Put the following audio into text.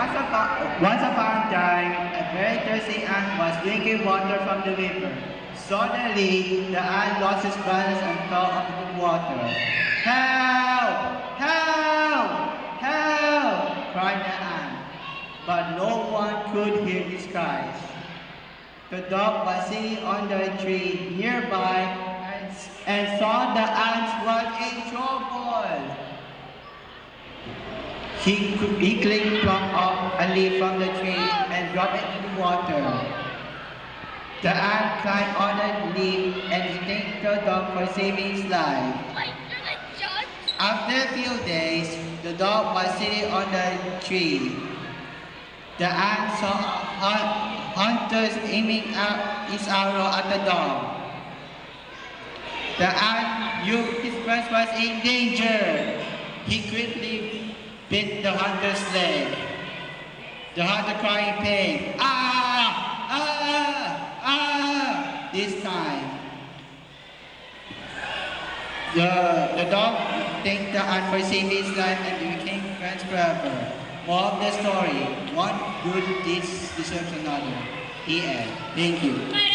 Once upon a time, a very thirsty ant was drinking water from the river. Suddenly, the ant lost his balance and fell into the water. Help! Help! Help! Cried the ant. But no one could hear his cries. The dog was sitting under a tree nearby and saw the ants was in trouble. He quickly plucked up a leaf from the tree and dropped it in the water. The ant climbed on the leaf and thanked the dog for saving his life. After a few days, the dog was sitting on the tree. The ant saw hunters aiming out his arrow at the dog. The ant knew his friend was in danger. He quickly bit the hunter's leg. The hunter cried in pain. Ah! Ah! Ah! This time, the dog thanked the ant for saving his life and they became friends forever. More of the story, one good deed deserves another. The end. Thank you.